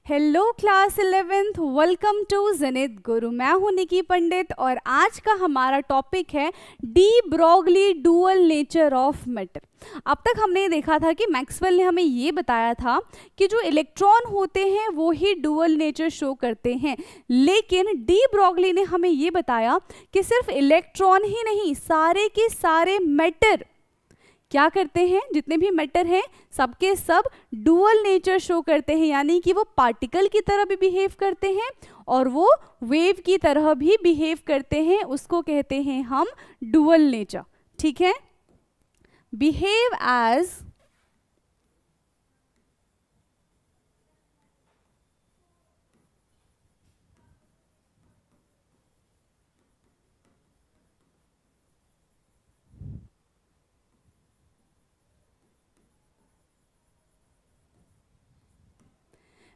Hello class 11th, welcome to Zenith Guru. मैं हूं निकी पंडित और आज का हमारा टॉपिक है de Broglie dual nature of matter. अब तक हमने देखा था कि मैक्सवेल ने हमें ये बताया था कि जो इलेक्ट्रॉन होते हैं वो ही डुअल नेचर शो करते हैं, लेकिन डी ब्रोगली ने हमें ये बताया कि सिर्फ इलेक्ट्रॉन ही नहीं, सारे के सारे मैटर क्या करते हैं, जितने भी मैटर हैं सबके सब डुअल नेचर शो करते हैं, यानी कि वो पार्टिकल की तरह भी बिहेव करते हैं और वो वेव की तरह भी बिहेव करते हैं। उसको कहते हैं हम डुअल नेचर। ठीक है, behave as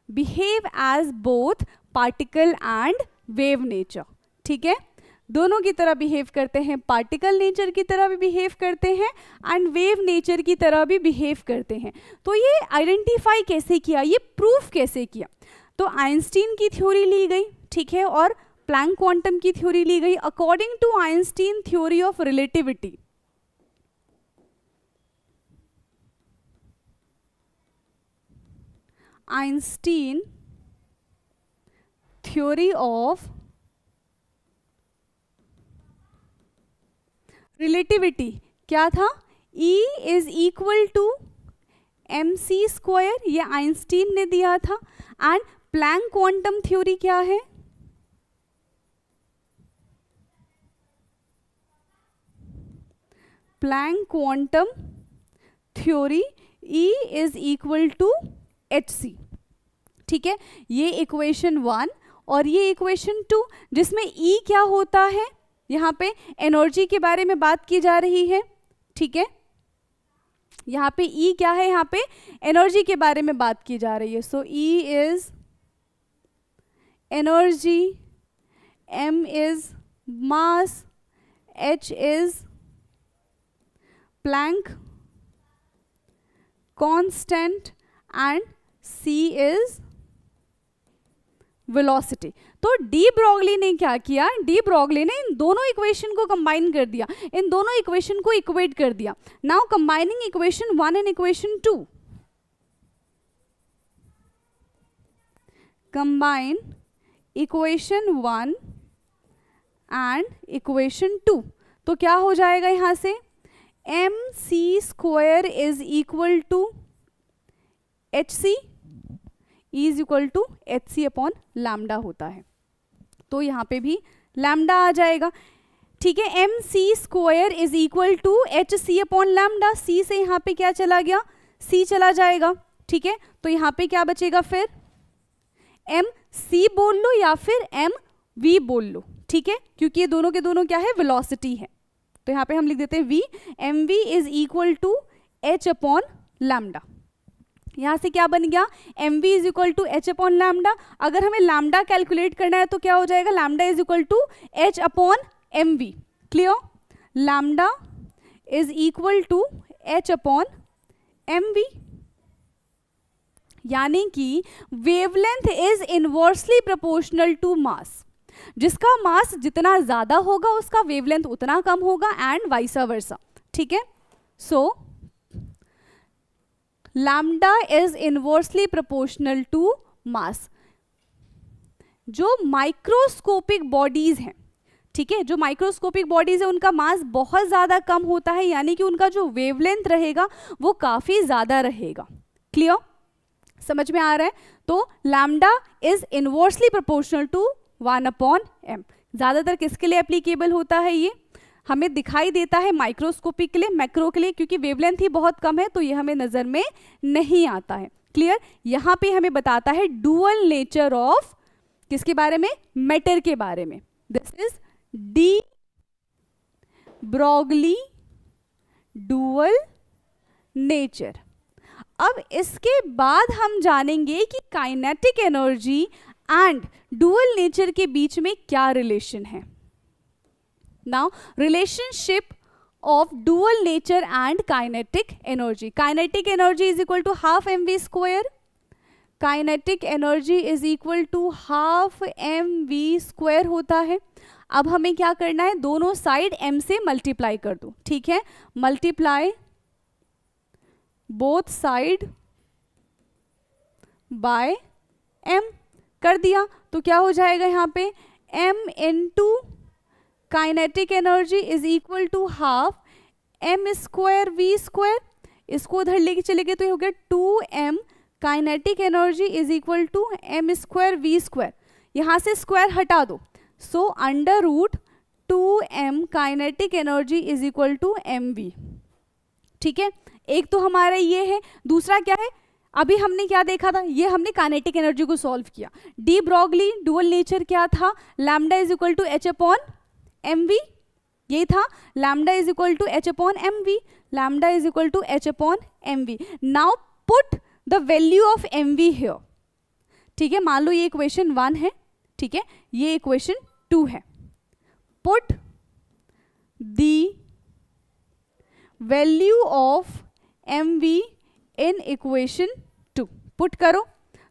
behave as both particle and wave nature. ठीक है, दोनों की तरह बिहेव करते हैं, पार्टिकल नेचर की तरह भी बिहेव करते हैं एंड वेव नेचर की तरह भी बिहेव करते हैं। तो ये आइडेंटिफाई कैसे किया, ये प्रूफ कैसे किया? तो आइंस्टीन की थ्योरी ली गई, ठीक है, और प्लैंक क्वांटम की थ्योरी ली गई। According to Einstein theory of relativity, Einstein theory of relativity क्या था? E is equal to mc square, ये आइंस्टीन ने दिया था। एंड प्लैंक क्वांटम थ्योरी क्या है? Planck quantum theory E is equal to hc। ठीक है, ये इक्वेशन 1 और ये इक्वेशन 2, जिसमें E क्या होता है, यहाँ पे एनर्जी के बारे में बात की जा रही है। ठीक है, यहाँ पे E क्या है, यहाँ पे एनर्जी के बारे में बात की जा रही है। So E is energy, M is mass, H is Planck constant and C is velocity. तो डी ब्रोगली ने क्या किया? डी ब्रोगली ने इन दोनों इक्वेशन को कंबाइन कर दिया, इन दोनों इक्वेशन को इक्वेट कर दिया। Now combining equation 1 and equation 2, combine equation 1 and equation 2, तो क्या हो जाएगा यहां से? mc square is equal to hc, E is equal to hc upon lambda होता है, तो यहाँ पे भी लैम्डा आ जाएगा। ठीक है, mc square is equal to hc upon lambda. c से यहाँ पे क्या चला गया? c चला जाएगा। ठीक है, तो यहाँ पे क्या बचेगा फिर? mc बोल लो या फिर mv बोल लो। ठीक है, क्योंकि ये दोनों के दोनों क्या है, वेलोसिटी है, तो यहाँ पे हम लिख देते हैं v। mv is equal to h upon lambda. यहाँ से क्या बन गया? mv is equal to h upon lambda. अगर हमें लैम्डा कैलकुलेट करना है तो क्या हो जाएगा? Lambda is equal to h upon mv। Clear? Lambda is equal to h upon mv, यानी कि wavelength is inversely proportional to mass. जिसका मास जितना ज्यादा होगा उसका वेवलेंथ उतना कम होगा एंड वाइस वर्सा। ठीक है, so lambda is inversely proportional to mass. जो माइक्रोस्कोपिक बॉडीज हैं, ठीक है, जो माइक्रोस्कोपिक बॉडीज है उनका मास बहुत ज्यादा कम होता है, यानी कि उनका जो वेवलेंथ रहेगा वो काफी ज्यादा रहेगा। क्लियर? समझ में आ रहा है? तो lambda is inversely proportional to 1 upon m। ज्यादातर किसके लिए एप्लीकेबल होता है? ये हमें दिखाई देता है माइक्रोस्कोपिक के लिए, मैक्रो के लिए क्योंकि वेवलेंथ ही बहुत कम है तो ये हमें नजर में नहीं आता है। क्लियर? यहाँ पे हमें बताता है डुअल नेचर ऑफ किसके बारे में? मैटर के बारे में। This is de Broglie dual nature. अब इसके बाद हम जानेंगे कि kinetic energy and dual nature के बीच में क्या रिलेशन है। Now, relationship of dual nature and kinetic energy. Kinetic energy is equal to half mv square kinetic energy is equal to half mv² होता है। अब हमें क्या करना है, दोनों साइड m से मल्टीप्लाई कर दो, ठीक है। Multiply both side by m कर दिया तो क्या हो जाएगा यहाँ पे, m into kinetic energy is equal to half m² v²। इसको उधर लेके चले गए तो ये हो गया 2m kinetic energy is equal to m² v²। यहाँ से स्क्वायर हटा दो, so under root 2m kinetic energy is equal to mv, ठीक है। एक तो हमारा ये है, दूसरा क्या है, अभी हमने क्या देखा था, ये हमने काइनेटिक एनर्जी को सॉल्व किया। डी ब्रॉगली डुअल नेचर क्या था, lambda is equal to h upon mv, ये था lambda is equal to h upon mv, lambda is equal to h upon mv। Now put the value of mv here, ठीक है। मान लो ये equation 1 है, ठीक है, ये इक्वेशन 2 है। Put the value of mv in equation 2, put करो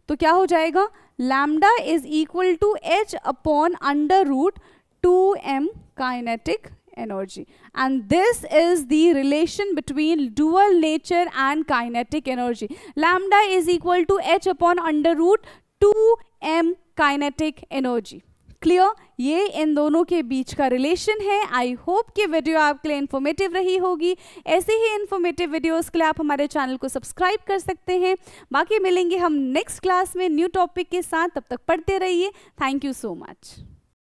तो क्या हो जाएगा, lambda is equal to h upon under root 2m kinetic energy, and this is the relation between dual nature and kinetic energy. Lambda is equal to h upon under root 2m kinetic energy. Clear, ये इन दोनों के बीच का relation है। I hope कि video आपके लिए informative रही होगी। ऐसे ही इन्फॉर्मेटिव वीडियोस के लिए आप हमारे चैनल को सब्सक्राइब कर सकते हैं। बाकी मिलेंगे हम नेक्स्ट क्लास में न्यू टॉपिक के साथ, तब तक पढ़ते रहिए। Thank you so much.